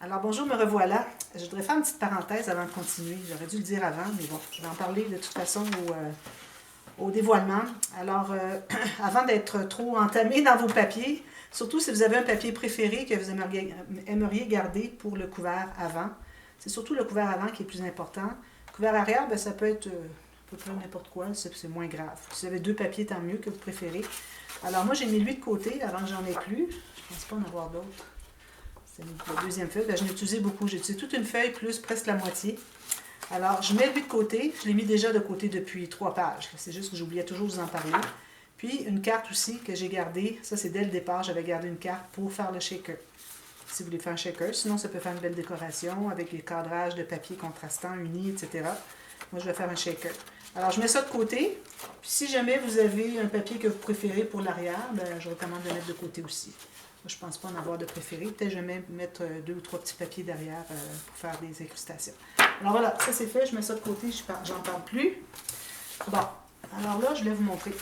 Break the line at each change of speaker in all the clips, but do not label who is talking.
Alors bonjour, me revoilà. Je voudrais faire une petite parenthèse avant de continuer. J'aurais dû le dire avant, mais bon, je vais en parler de toute façon au dévoilement. Alors, avant d'être trop entamé dans vos papiers, surtout si vous avez un papier préféré que vous aimeriez garder pour le couvert avant, c'est surtout le couvert avant qui est plus important. Le couvert arrière, ben, ça peut être à peu près n'importe quoi, c'est moins grave. Si vous avez deux papiers, tant mieux que vous préférez. Alors moi, j'ai mis lui de côté avant que j'en ai plus. Je ne pense pas en avoir d'autres. C'est la deuxième feuille. Ben, je l'ai utilisé beaucoup. J'ai utilisé toute une feuille plus presque la moitié. Alors, je mets lui de côté. Je l'ai mis déjà de côté depuis 3 pages. C'est juste que j'oubliais toujours de vous en parler. Puis, une carte aussi que j'ai gardée. Ça, c'est dès le départ. J'avais gardé une carte pour faire le shaker. Si vous voulez faire un shaker. Sinon, ça peut faire une belle décoration avec les cadrages de papier contrastants, unis, etc. Moi, je vais faire un shaker. Alors, je mets ça de côté. Puis, si jamais vous avez un papier que vous préférez pour l'arrière, ben, je recommande de le mettre de côté aussi. Moi, je ne pense pas en avoir de préféré. Peut-être que je vais mettre 2 ou 3 petits papiers derrière pour faire des incrustations. Alors voilà, ça c'est fait. Je mets ça de côté. J'en parle plus. Bon, alors là, je vais vous montrer.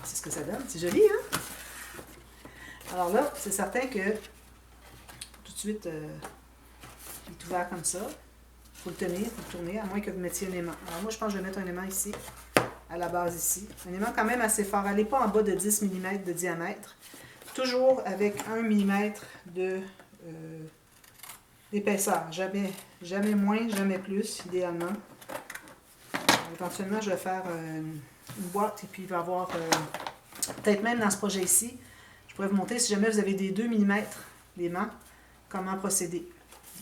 C'est ce que ça donne. C'est joli, hein? Alors là, c'est certain que tout de suite, il est ouvert comme ça. Il faut le tenir, il faut le tourner, à moins que vous mettiez un aimant. Alors moi, je pense que je vais mettre un aimant ici, à la base ici. Un aimant quand même assez fort. Elle n'est pas en bas de 10 mm de diamètre. Toujours avec 1 mm d'épaisseur. Jamais moins, jamais plus, idéalement. Alors, éventuellement, je vais faire une boîte et puis il va y avoir, peut-être même dans ce projet ici, je pourrais vous montrer si jamais vous avez des 2 mm d'aimant, comment procéder.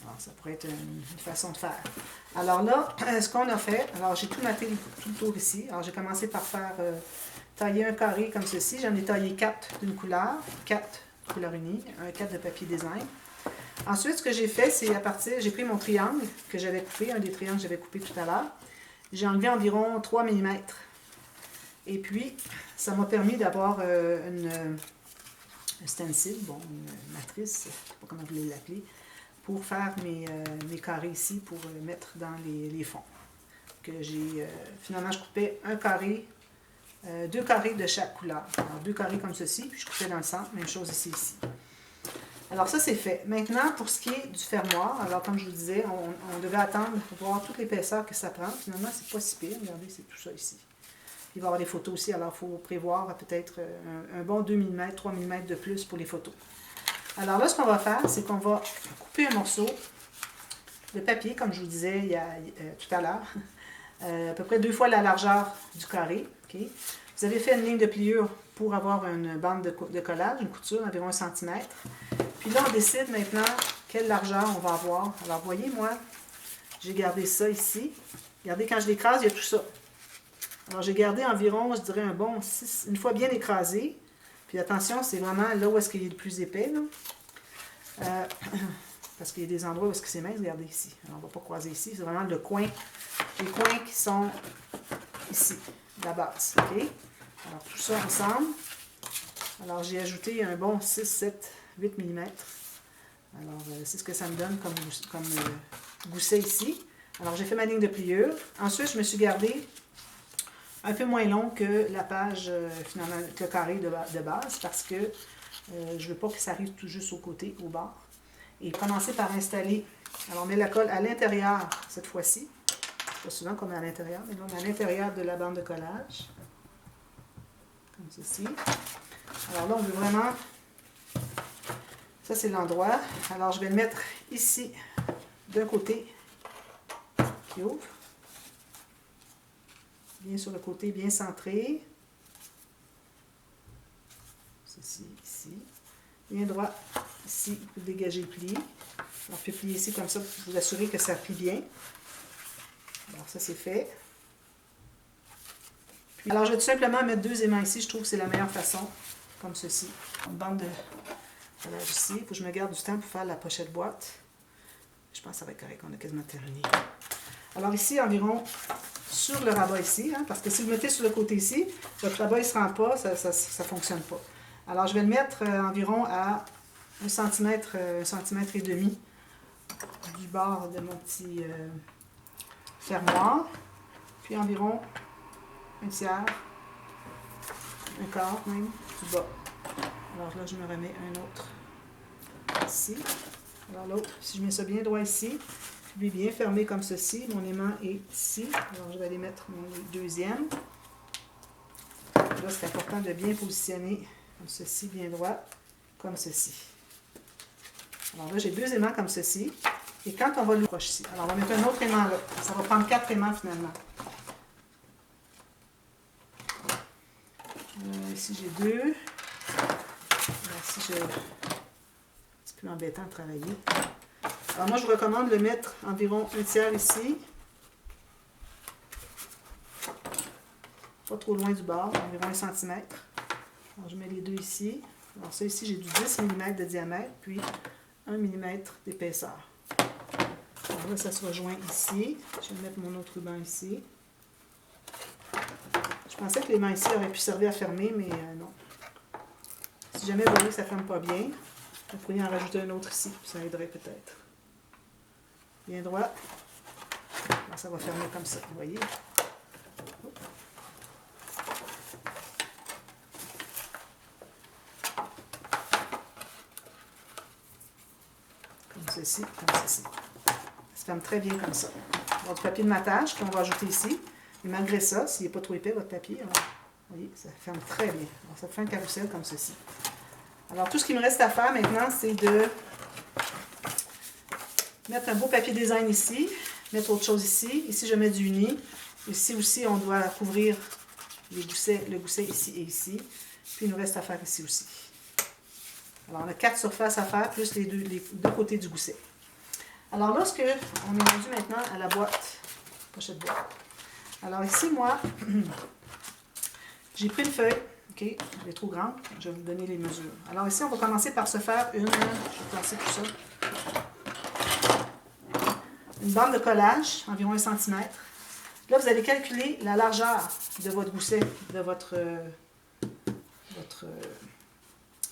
Alors, ça pourrait être une façon de faire. Alors là, ce qu'on a fait, alors j'ai tout maté tout le tour ici. Alors j'ai commencé par faire tailler un carré comme ceci. J'en ai taillé 4 d'une couleur, 4 de couleur unie, 4 de papier design. Ensuite, ce que j'ai fait, c'est j'ai pris mon triangle que j'avais coupé, un des triangles que j'avais coupé tout à l'heure. J'ai enlevé environ 3 mm. Et puis, ça m'a permis d'avoir un stencil, bon, une matrice, je ne sais pas comment vous voulez l'appeler, pour faire mes carrés ici, pour mettre dans les fonds. Finalement, je coupais un carré, 2 carrés de chaque couleur. Alors, 2 carrés comme ceci, puis je coupais dans le centre, même chose ici. Alors ça, c'est fait. Maintenant, pour ce qui est du fermoir, alors comme je vous disais, on devait attendre pour voir toute l'épaisseur que ça prend. Finalement, c'est pas si pire. Regardez, c'est tout ça ici. Il va y avoir des photos aussi, alors il faut prévoir peut-être un bon 2 mm, 3 mm de plus pour les photos. Alors là, ce qu'on va faire, c'est qu'on va couper un morceau de papier, comme je vous disais tout à l'heure, à peu près 2 fois la largeur du carré. Okay? Vous avez fait une ligne de pliure pour avoir une bande de collage, une couture environ 1 cm. Puis là, on décide maintenant quelle largeur on va avoir. Alors, voyez, moi, j'ai gardé ça ici. Regardez, quand je l'écrase, il y a tout ça. Alors, j'ai gardé environ, je dirais, un bon 6, une fois bien écrasé. Puis attention, c'est vraiment là où est-ce qu'il est le plus épais. Parce qu'il y a des endroits où est-ce que c'est mince, regardez ici. Alors, on ne va pas croiser ici, c'est vraiment le coin. Les coins qui sont ici, la base. OK? Alors, tout ça ensemble. Alors, j'ai ajouté un bon 6, 7, 8 mm. Alors, c'est ce que ça me donne comme gousset ici. Alors, j'ai fait ma ligne de pliure. Ensuite, je me suis gardé un peu moins long que la page, finalement, le carré de base, parce que je ne veux pas que ça arrive tout juste au côté, au bord. Et commencer par installer. Alors, on met la colle à l'intérieur, cette fois-ci. Pas souvent qu'on met à l'intérieur, mais là, on met à l'intérieur de la bande de collage. Comme ceci. Alors là, on veut vraiment... Ça, c'est l'endroit. Alors, je vais le mettre ici, d'un côté, qui ouvre. Bien sur le côté, bien centré. Ceci, ici. Bien droit, ici, pour dégager le pli. On peut plier ici comme ça pour vous assurer que ça plie bien. Alors, ça, c'est fait. Puis, alors, je vais tout simplement mettre 2 aimants ici. Je trouve que c'est la meilleure façon, comme ceci. Une bande de collage ici. Il faut que je me garde du temps pour faire la pochette boîte. Je pense que ça va être correct. On a quasiment terminé. Alors, ici, environ sur le rabat ici, hein, parce que si vous mettez sur le côté ici, votre rabat ne se rend pas, ça ne fonctionne pas. Alors, je vais le mettre environ à 1 cm, 1 cm et demi du bord de mon petit fermoir, puis environ un tiers, un quart même, du bas. Alors là, je me remets un autre ici. Alors là, si je mets ça bien droit ici, puis bien fermé comme ceci, mon aimant est ici. Alors je vais aller mettre mon deuxième. Là, c'est important de bien positionner comme ceci, bien droit, comme ceci. Alors là, j'ai 2 aimants comme ceci. Et quand on va le proche ici, alors on va mettre un autre aimant là. Ça va prendre 4 aimants finalement. Ici, j'ai 2. Ici, j'ai... C'est plus embêtant de travailler. Alors moi, je vous recommande de le mettre environ 1/3 ici. Pas trop loin du bord, environ 1 cm. Alors je mets les 2 ici. Alors ça ici, j'ai du 10 mm de diamètre, puis 1 mm d'épaisseur. Alors là, ça se rejoint ici. Je vais mettre mon autre ruban ici. Je pensais que les mains ici auraient pu servir à fermer, mais non. Si jamais vous voyez que ça ne ferme pas bien, vous pourriez en rajouter un autre ici, ça aiderait peut-être. Bien droit. Alors, ça va fermer comme ça, vous voyez. Comme ceci, comme ceci. Ça se ferme très bien comme ça. Alors, du papier de matage qu'on va ajouter ici. Et malgré ça, s'il n'est pas trop épais, votre papier, alors, vous voyez, ça ferme très bien. Alors, ça fait un carrousel comme ceci. Alors, tout ce qui me reste à faire maintenant, c'est de mettre un beau papier design ici, mettre autre chose ici. Ici, je mets du uni. Ici aussi, on doit couvrir les goussets, le gousset ici et ici. Puis, il nous reste à faire ici aussi. Alors, on a 4 surfaces à faire, plus les deux côtés du gousset. Alors, lorsque on est rendu maintenant à la boîte, pochette boîte. Alors ici, moi, j'ai pris une feuille. OK, elle est trop grande. Je vais vous donner les mesures. Alors ici, on va commencer par se faire une... Je vais placer tout ça. Une bande de collage, environ 1 cm. Là, vous allez calculer la largeur de votre gousset, de votre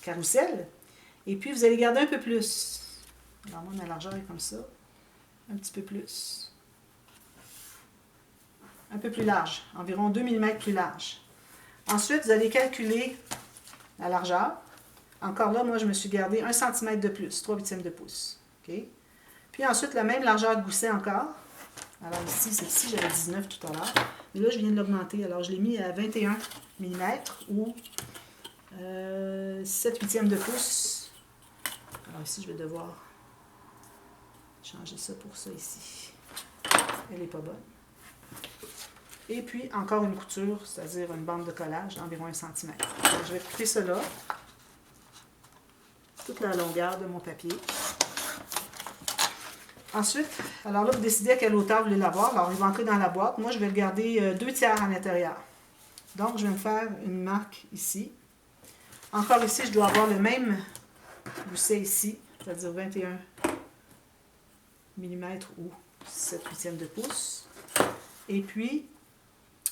carrousel. Et puis, vous allez garder un peu plus. Alors, moi, ma largeur est comme ça. Un petit peu plus. Un peu plus large. Environ 2 mm plus large. Ensuite, vous allez calculer la largeur. Encore là, moi, je me suis gardé 1 cm de plus, 3/8 de pouce. OK? Puis ensuite, la même largeur de gousset encore. Alors ici, celle-ci, j'avais 19 tout à l'heure. Mais là, je viens de l'augmenter. Alors, je l'ai mis à 21 mm ou 7/8 de pouce. Alors ici, je vais devoir changer ça pour ça ici. Elle n'est pas bonne. Et puis, encore une couture, c'est-à-dire une bande de collage d'environ 1 cm. Alors, je vais couper cela, toute la longueur de mon papier. Ensuite, alors là, vous décidez à quelle hauteur vous voulez l'avoir. Alors, il va entrer dans la boîte. Moi, je vais le garder 2/3 à l'intérieur. Donc, je vais me faire une marque ici. Encore ici, je dois avoir le même gousset ici, c'est-à-dire 21 mm ou 7/8 de pouce. Et puis,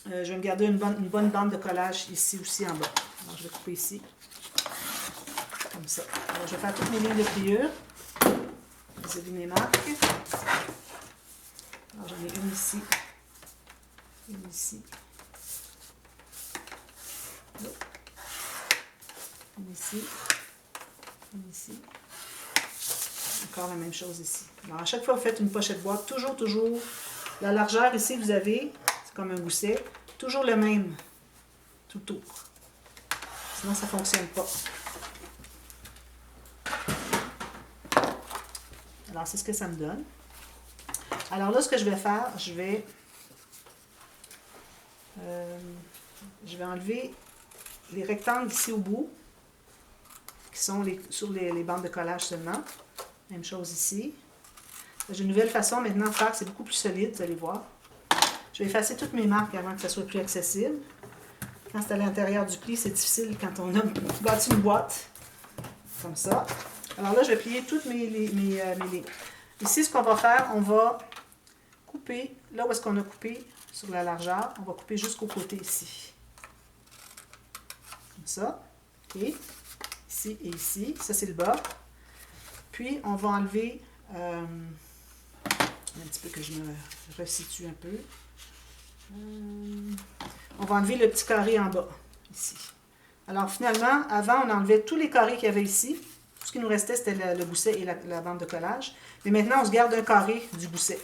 je vais me garder une bonne bande de collage ici aussi en bas. Alors, je vais couper ici, comme ça. Alors, je vais faire toutes mes lignes de pliure. Vous avez mes marques. Alors, j'en ai une ici, une ici, une ici, une ici. Encore la même chose ici. Alors, à chaque fois que vous faites une pochette boîte, toujours, la largeur ici, vous avez, c'est comme un gousset, toujours le même, tout autour. Sinon, ça ne fonctionne pas. Alors, c'est ce que ça me donne. Alors là, ce que je vais faire, je vais enlever les rectangles ici au bout, qui sont sur les bandes de collage seulement. Même chose ici. J'ai une nouvelle façon maintenant de faire, c'est beaucoup plus solide, vous allez voir. Je vais effacer toutes mes marques avant que ça soit plus accessible. Quand c'est à l'intérieur du pli, c'est difficile quand on a bâti une boîte. Comme ça. Alors là, je vais plier toutes mes lignes. Ici, ce qu'on va faire, on va couper, là où est-ce qu'on a coupé sur la largeur, on va couper jusqu'au côté ici. Comme ça. OK. Ici et ici. Ça, c'est le bas. Puis, on va enlever, un petit peu que je me resitue un peu. On va enlever le petit carré en bas, ici. Alors, finalement, avant, on enlevait tous les carrés qu'il y avait ici. ce qui nous restait, c'était le gousset et la bande de collage. Mais maintenant, on se garde un carré du gousset.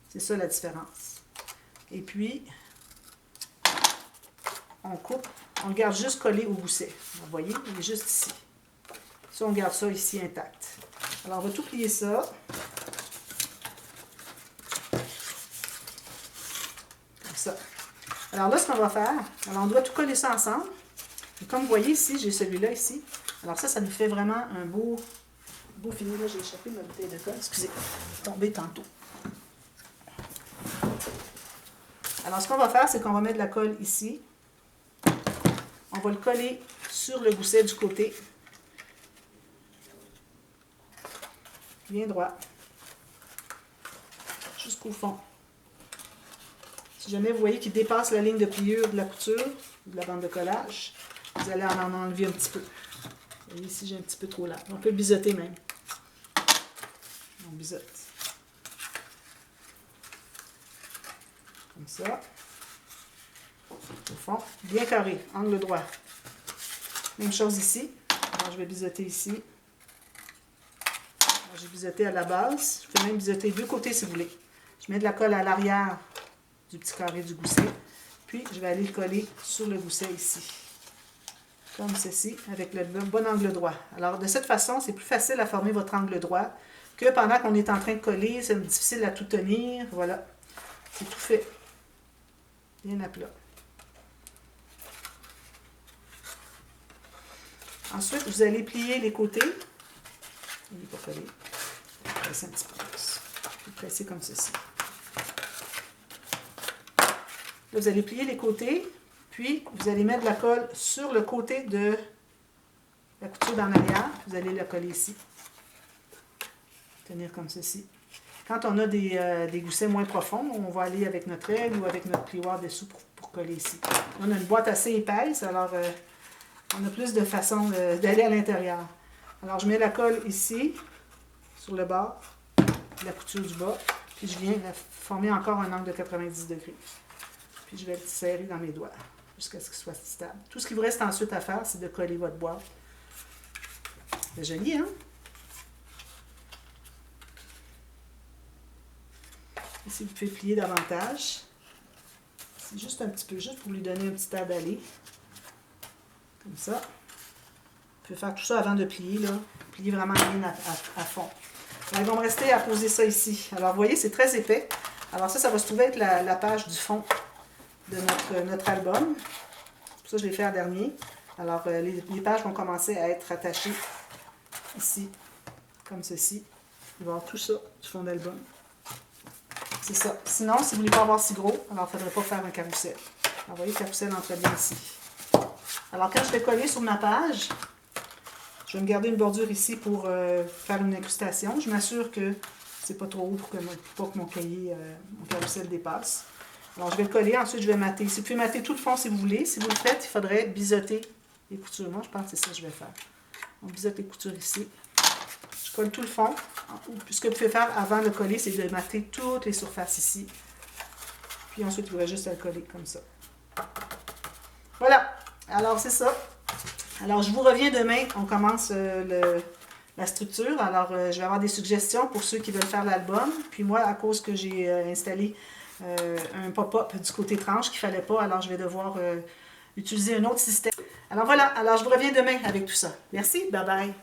C'est ça la différence. Et puis, on coupe, on le garde juste collé au gousset. Vous voyez, il est juste ici. Ça, on garde ça ici intact. Alors, on va tout plier ça. Comme ça. Alors là, ce qu'on va faire, alors on doit tout coller ça ensemble. Et comme vous voyez ici, j'ai celui-là ici. Alors ça nous fait vraiment un beau fini. Là, j'ai échappé ma bouteille de colle. Excusez, tombé tantôt. Alors, ce qu'on va faire, c'est qu'on va mettre de la colle ici. On va le coller sur le gousset du côté. Bien droit. Jusqu'au fond. Si jamais vous voyez qu'il dépasse la ligne de pliure de la couture, de la bande de collage, vous allez en enlever un petit peu. Vous voyez ici, j'ai un petit peu trop large. On peut le biseauter même. On biseaute. Comme ça. Au fond, bien carré, angle droit. Même chose ici. Alors, je vais biseauter ici. J'ai biseauté à la base. Je peux même biseauter deux côtés si vous voulez. Je mets de la colle à l'arrière du petit carré du gousset. Puis, je vais aller le coller sur le gousset ici. Comme ceci, avec le bon angle droit. Alors, de cette façon, c'est plus facile à former votre angle droit que pendant qu'on est en train de coller. C'est difficile à tout tenir. Voilà. C'est tout fait. Bien à plat. Ensuite, vous allez plier les côtés. Il n'est pas collé. Presser un petit peu plus. Vous pressez comme ceci. Là, vous allez plier les côtés, puis vous allez mettre de la colle sur le côté de la couture d'en arrière. Vous allez la coller ici. Tenir comme ceci. Quand on a des goussets moins profonds, on va aller avec notre règle ou avec notre plioir dessous pour coller ici. On a une boîte assez épaisse, alors on a plus de façons d'aller à l'intérieur. Alors, je mets la colle ici, sur le bord de la couture du bas, puis je viens former encore un angle de 90 degrés. Puis je vais le serrer dans mes doigts jusqu'à ce qu'il soit stable. Tout ce qu'il vous reste ensuite à faire, c'est de coller votre boîte. C'est joli, hein? Ici, vous pouvez plier davantage. C'est juste un petit peu, juste pour lui donner un petit air d'aller. Comme ça. Vous pouvez faire tout ça avant de plier, là. Plier vraiment bien à fond. Alors, il va me rester à poser ça ici. Alors, vous voyez, c'est très épais. Alors ça va se trouver être la page du fond de notre album. Pour ça, je l'ai fait en dernier. Alors, les pages vont commencer à être attachées ici, comme ceci. Il va y avoir tout ça du fond d'album. C'est ça. Sinon, si vous ne voulez pas avoir si gros, alors il ne faudrait pas faire un carrousel. Alors, vous voyez, le carrousel entre bien ici. Alors, quand je vais coller sur ma page, je vais me garder une bordure ici pour faire une incrustation. Je m'assure que c'est pas trop haut pour que mon cahier, mon carrousel dépasse. Alors, je vais le coller. Ensuite, je vais mater. Si vous pouvez mater tout le fond si vous voulez. Si vous le faites, il faudrait biseauter les coutures. Moi, je pense que c'est ça que je vais faire. On biseaute les coutures ici. Je colle tout le fond. Ce que vous pouvez faire avant de coller, c'est de mater toutes les surfaces ici. Puis ensuite, vous aurez juste à le coller comme ça. Voilà. Alors, c'est ça. Alors, je vous reviens demain. On commence la structure. Alors, je vais avoir des suggestions pour ceux qui veulent faire l'album. Puis moi, à cause que j'ai installé un pop-up du côté tranche qu'il ne fallait pas, alors je vais devoir utiliser un autre système. Alors voilà. Alors, je vous reviens demain avec tout ça. Merci. Bye bye.